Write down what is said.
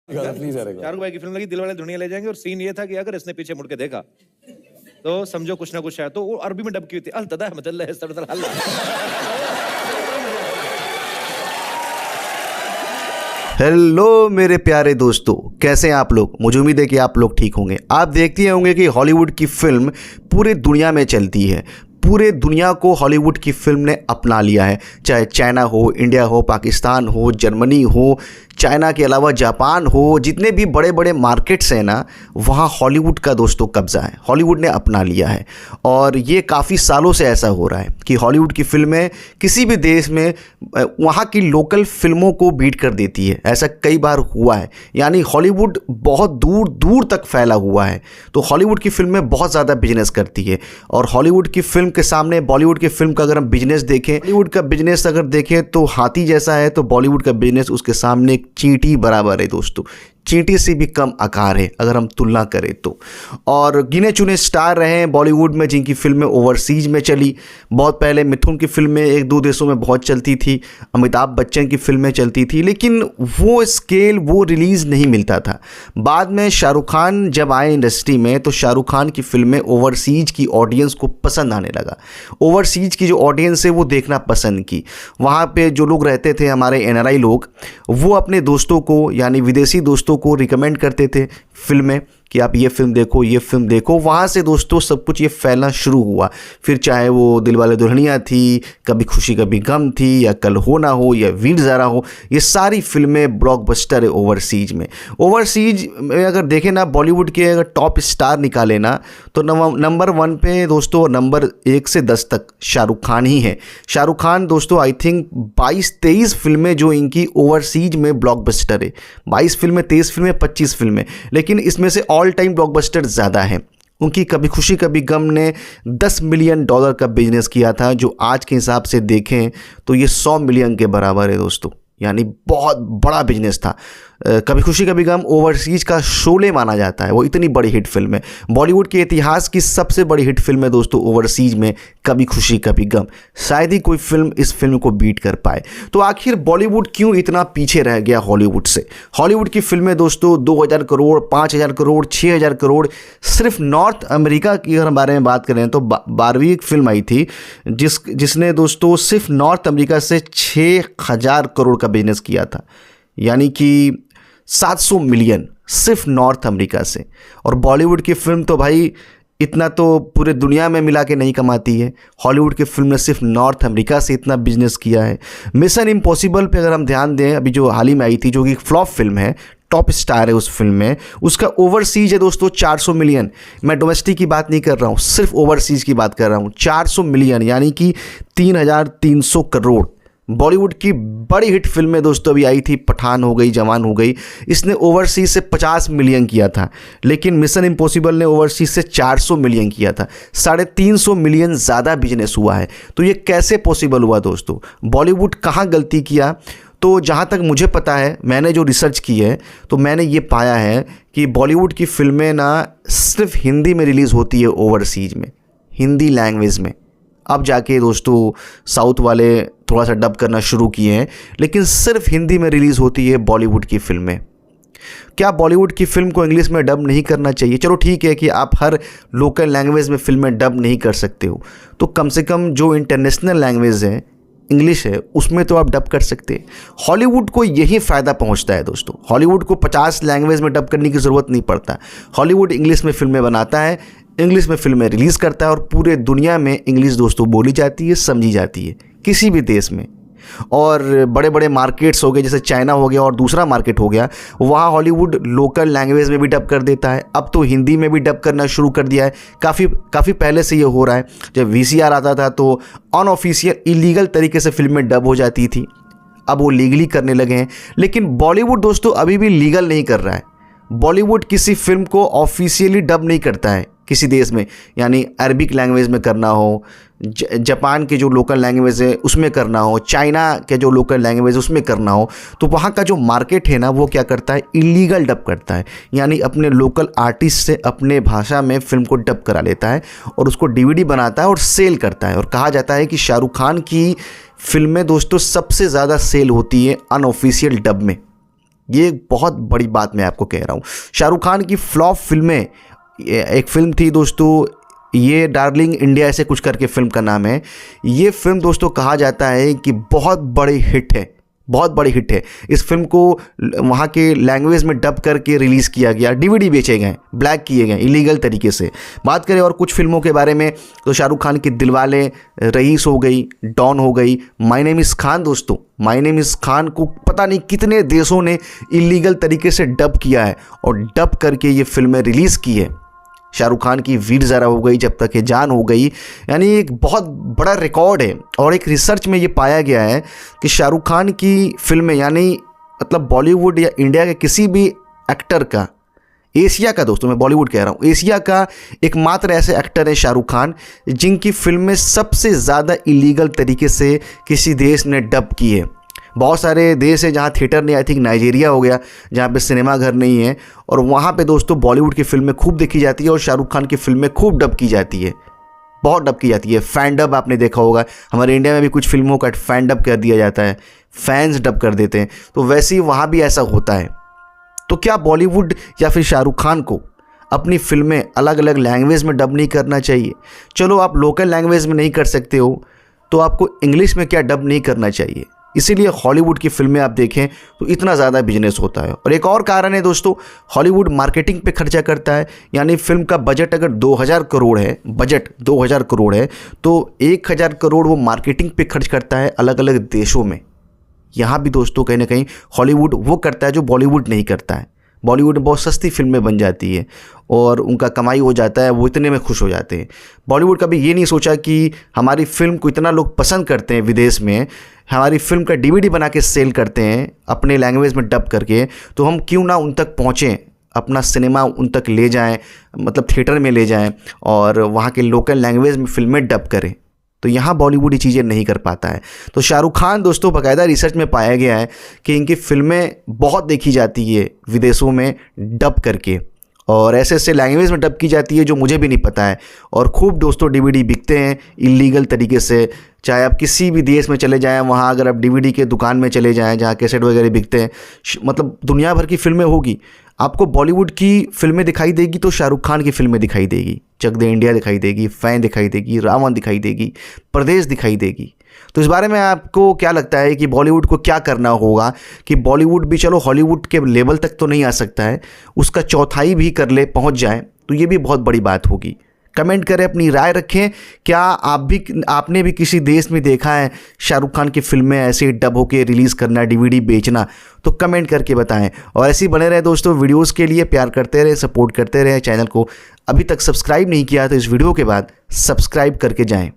Please यार शाहरुख भाई की फिल्म लगी दिलवाले दुल्हनिया ले जाएंगे और सीन ये था कि अगर इसने पीछे मुड़ के देखा तो समझो कुछ ना कुछ है। तो वो अरबी में डब की थी अल्तदा हेलो मेरे प्यारे दोस्तों, कैसे हैं आप लोग। मुझे उम्मीद है कि आप लोग ठीक होंगे। आप देखते होंगे कि हॉलीवुड की फिल्म पूरे दुनिया में चलती है। पूरे दुनिया को हॉलीवुड की फिल्म ने अपना लिया है, चाहे चाइना हो, इंडिया हो, पाकिस्तान हो, जर्मनी हो, चाइना के अलावा जापान हो, जितने भी बड़े बड़े मार्केट्स हैं ना, वहाँ हॉलीवुड का दोस्तों कब्ज़ा है। हॉलीवुड ने अपना लिया है और ये काफ़ी सालों से ऐसा हो रहा है कि हॉलीवुड की फिल्में किसी भी देश में वहाँ की लोकल फिल्मों को बीट कर देती है। ऐसा कई बार हुआ है, यानी हॉलीवुड बहुत दूर दूर तक फैला हुआ है। तो हॉलीवुड की फिल्में बहुत ज़्यादा बिजनेस करती है और हॉलीवुड की फिल्म के सामने बॉलीवुड की फिल्म का अगर हम बिजनेस देखें, हॉलीवुड का बिजनेस अगर देखें तो हाथी जैसा है, तो बॉलीवुड का बिजनेस उसके सामने एक चींटी बराबर है दोस्तों। चींटी से भी कम आकार है अगर हम तुलना करें तो। और गिने चुने स्टार रहे हैं बॉलीवुड में जिनकी फिल्में ओवरसीज में चली। बहुत पहले मिथुन की फिल्में एक दो देशों में बहुत चलती थी, अमिताभ बच्चन की फिल्में चलती थी, लेकिन वो स्केल, वो रिलीज़ नहीं मिलता था। बाद में शाहरुख खान जब आए इंडस्ट्री में तो शाहरुख खान की फिल्में ओवरसीज की ऑडियंस को पसंद आने लगा। ओवरसीज की जो ऑडियंस है वो देखना पसंद की। वहाँ पर जो लोग रहते थे, हमारे NRI लोग, वो अपने दोस्तों को यानी विदेशी दोस्तों को रिकमेंड करते थे फिल्में कि आप ये फिल्म देखो, ये फिल्म देखो। वहाँ से दोस्तों सब कुछ ये फैलना शुरू हुआ। फिर चाहे वो दिलवाले दुल्हनिया थी, कभी खुशी कभी गम थी, या कल हो ना हो, या वीर ज़ारा हो, ये सारी फिल्में ब्लॉकबस्टर है ओवरसीज में। ओवरसीज में अगर देखें ना, बॉलीवुड के अगर टॉप स्टार निकाले ना, तो नंबर 1 पे दोस्तों, नंबर 1 से 10 तक शाहरुख खान ही है। शाहरुख खान दोस्तों आई थिंक 22-23 फिल्में जो इनकी ओवरसीज में ब्लॉकबस्टर है। 22 फिल्में, 23 फिल्में, 25 फिल्में, लेकिन इसमें से ऑल टाइम ब्लॉकबस्टर ज़्यादा है। उनकी कभी खुशी कभी गम ने $10 मिलियन का बिजनेस किया था, जो आज के हिसाब से देखें तो ये 100 मिलियन के बराबर है दोस्तों, यानी बहुत बड़ा बिजनेस था। कभी खुशी कभी गम ओवरसीज का शोले माना जाता है, वो इतनी बड़ी हिट फिल्म है। बॉलीवुड के इतिहास की सबसे बड़ी हिट फिल्म है दोस्तों ओवरसीज में कभी खुशी कभी गम। शायद ही कोई फिल्म इस फिल्म को बीट कर पाए। तो आखिर बॉलीवुड क्यों इतना पीछे रह गया हॉलीवुड से। हॉलीवुड की फिल्में दोस्तों 2000 करोड़, 5000 करोड़, 6000 करोड़। सिर्फ नॉर्थ अमेरिका की अगर बारे में बात करें तो 12वीं एक फिल्म आई थी जिसने दोस्तों सिर्फ नॉर्थ अमेरिका से 6000 करोड़ का बिजनेस किया था, यानी कि 700 मिलियन सिर्फ नॉर्थ अमेरिका से। और बॉलीवुड की फिल्म तो भाई इतना तो पूरे दुनिया में मिला के नहीं कमाती है। हॉलीवुड की फिल्म ने सिर्फ नॉर्थ अमेरिका से इतना बिजनेस किया है। मिशन इम्पॉसिबल पे अगर हम ध्यान दें, अभी जो हाल ही में आई थी, जो कि फ्लॉप फिल्म है, टॉप स्टार है उस फिल्म में, उसका ओवरसीज है दोस्तों 400 मिलियन। मैं डोमेस्टिक की बात नहीं कर रहा हूँ, सिर्फ ओवरसीज की बात कर रहा हूँ। 400 मिलियन यानी कि 3300 करोड़। बॉलीवुड की बड़ी हिट फिल्में दोस्तों अभी आई थी, पठान हो गई, जवान हो गई, इसने ओवरसीज से 50 मिलियन किया था, लेकिन मिशन इम्पॉसिबल ने ओवरसीज से 400 मिलियन किया था। 350 मिलियन ज़्यादा बिजनेस हुआ है। तो ये कैसे पॉसिबल हुआ दोस्तों? बॉलीवुड कहाँ गलती किया? तो जहाँ तक मुझे पता है, मैंने जो रिसर्च की है, तो मैंने ये पाया है कि बॉलीवुड की फिल्में ना सिर्फ हिंदी में रिलीज़ होती है ओवरसीज में, हिंदी लैंग्वेज में। अब जाके दोस्तों साउथ वाले थोड़ा सा डब करना शुरू किए हैं, लेकिन सिर्फ हिंदी में रिलीज़ होती है बॉलीवुड की फिल्में। क्या बॉलीवुड की फिल्म को इंग्लिश में डब नहीं करना चाहिए? चलो ठीक है कि आप हर लोकल लैंग्वेज में फिल्में डब नहीं कर सकते हो, तो कम से कम जो इंटरनेशनल लैंग्वेज है, इंग्लिश है, उसमें तो आप डब कर सकते हैं। हॉलीवुड को यही फ़ायदा पहुंचता है दोस्तों। हॉलीवुड को 50 लैंग्वेज में डब करने की ज़रूरत नहीं पड़ता। हॉलीवुड इंग्लिश में फिल्में बनाता है, इंग्लिश में फिल्में रिलीज़ करता है, और पूरे दुनिया में इंग्लिश दोस्तों बोली जाती है, समझी जाती है किसी भी देश में। और बड़े बड़े मार्केट्स हो गए, जैसे चाइना हो गया और दूसरा मार्केट हो गया, वहाँ हॉलीवुड लोकल लैंग्वेज में भी डब कर देता है। अब तो हिंदी में भी डब करना शुरू कर दिया है। काफ़ी पहले से ये हो रहा है। जब VCR आता था तो अनऑफिशियल, इलीगल तरीके से फिल्में डब हो जाती थी, अब वो लीगली करने लगे हैं। लेकिन बॉलीवुड दोस्तों अभी भी लीगल नहीं कर रहा है। बॉलीवुड किसी फिल्म को ऑफिशियली डब नहीं करता है किसी देश में, यानी अरबिक लैंग्वेज में करना हो, जापान के जो लोकल लैंग्वेज है उसमें करना हो, चाइना के जो लोकल लैंग्वेज है उसमें करना हो, तो वहाँ का जो मार्केट है ना, वो क्या करता है, इलीगल डब करता है। यानी अपने लोकल आर्टिस्ट से अपने भाषा में फिल्म को डब करा लेता है और उसको DVD बनाता है और सेल करता है। और कहा जाता है कि शाहरुख खान की फिल्में दोस्तों सबसे ज़्यादा सेल होती है अनऑफिशियल डब में। ये बहुत बड़ी बात मैं आपको कह रहा हूँ। शाहरुख खान की फ्लॉप फिल्में, एक फिल्म थी दोस्तों, ये डार्लिंग इंडिया ऐसे कुछ करके फिल्म का नाम है। ये फिल्म दोस्तों कहा जाता है कि बहुत बड़ी हिट है, बहुत बड़ी हिट है। इस फिल्म को वहाँ के लैंग्वेज में डब करके रिलीज़ किया गया, डीवीडी बेचे गए, ब्लैक किए गए इलीगल तरीके से। बात करें और कुछ फिल्मों के बारे में तो शाहरुख खान की दिलवाले, रईस हो गई, डॉन हो गई, माय नेम इज़ खान। दोस्तों माय नेम इज़ खान को पता नहीं कितने देशों ने इलीगल तरीके से डब किया है और डब करके ये फिल्में रिलीज़ की है। शाहरुख खान की वीर ज़रा हो गई, जब तक ये जान हो गई, यानी एक बहुत बड़ा रिकॉर्ड है। और एक रिसर्च में ये पाया गया है कि शाहरुख खान की फिल्में, यानी मतलब बॉलीवुड या इंडिया के किसी भी एक्टर का, एशिया का, दोस्तों मैं बॉलीवुड कह रहा हूँ, एशिया का एकमात्र ऐसे एक्टर है शाहरुख खान जिनकी फिल्में सबसे ज़्यादा इलीगल तरीके से किसी देश ने डब की है। बहुत सारे देश है जहाँ थिएटर नहीं, आई थिंक नाइजीरिया हो गया, जहाँ पे सिनेमा घर नहीं है, और वहाँ पे दोस्तों बॉलीवुड की फिल्में खूब देखी जाती है और शाहरुख खान की फिल्में खूब डब की जाती है, बहुत डब की जाती है। फैन डब आपने देखा होगा, हमारे इंडिया में भी कुछ फिल्मों का फैन डब कर दिया जाता है, फैंस डब कर देते हैं, तो वैसे ही वहाँ भी ऐसा होता है। तो क्या बॉलीवुड या फिर शाहरुख खान को अपनी फिल्में अलग अलग लैंग्वेज में डब नहीं करना चाहिए? चलो आप लोकल लैंग्वेज में नहीं कर सकते हो तो आपको इंग्लिश में क्या डब नहीं करना चाहिए? इसीलिए हॉलीवुड की फिल्में आप देखें तो इतना ज़्यादा बिजनेस होता है। और एक और कारण है दोस्तों, हॉलीवुड मार्केटिंग पे खर्चा करता है। यानी फिल्म का बजट अगर 2000 करोड़ है, बजट 2000 करोड़ है, तो 1000 करोड़ वो मार्केटिंग पे खर्च करता है अलग अलग देशों में। यहाँ भी दोस्तों कहीं ना कहीं हॉलीवुड वो करता है जो बॉलीवुड नहीं करता है। बॉलीवुड में बहुत सस्ती फिल्में बन जाती है और उनका कमाई हो जाता है, वो इतने में खुश हो जाते हैं। बॉलीवुड कभी ये नहीं सोचा कि हमारी फिल्म को इतना लोग पसंद करते हैं विदेश में, हमारी फिल्म का डीवीडी बना के सेल करते हैं अपने लैंग्वेज में डब करके, तो हम क्यों ना उन तक पहुँचें, अपना सिनेमा उन तक ले जाएं, मतलब थिएटर में ले जाएं और वहाँ के लोकल लैंग्वेज में फिल्में डब करें। तो यहाँ बॉलीवुड ये चीज़ें नहीं कर पाता है। तो शाहरुख खान दोस्तों, बाकायदा रिसर्च में पाया गया है कि इनकी फिल्में बहुत देखी जाती है विदेशों में डब करके, और ऐसे ऐसे लैंग्वेज में डब की जाती है जो मुझे भी नहीं पता है। और खूब दोस्तों डीवीडी बिकते हैं इलीगल तरीके से। चाहे आप किसी भी देश में चले जाएं, वहाँ अगर आप डीवीडी के दुकान में चले जाएं जहाँ कैसेट वगैरह बिकते हैं, मतलब दुनिया भर की फिल्में होगी। आपको बॉलीवुड की फिल्में दिखाई देगी तो शाहरुख खान की फिल्में दिखाई देगी, चक दे इंडिया दिखाई देगी, फैन दिखाई देगी, रावण दिखाई देगी, परदेश दिखाई देगी। तो इस बारे में आपको क्या लगता है कि बॉलीवुड को क्या करना होगा कि बॉलीवुड भी, चलो हॉलीवुड के लेवल तक तो नहीं आ सकता है, उसका चौथाई भी कर ले, पहुंच जाए, तो ये भी बहुत बड़ी बात होगी। कमेंट करें, अपनी राय रखें। क्या आपने भी किसी देश में देखा है शाहरुख खान की फिल्में ऐसे डब होके रिलीज़ करना, डीवीडी बेचना? तो कमेंट करके बताएं। और ऐसे ही बने रहे दोस्तों, वीडियोस के लिए प्यार करते रहे, सपोर्ट करते रहे। चैनल को अभी तक सब्सक्राइब नहीं किया तो इस वीडियो के बाद सब्सक्राइब करके जाएं।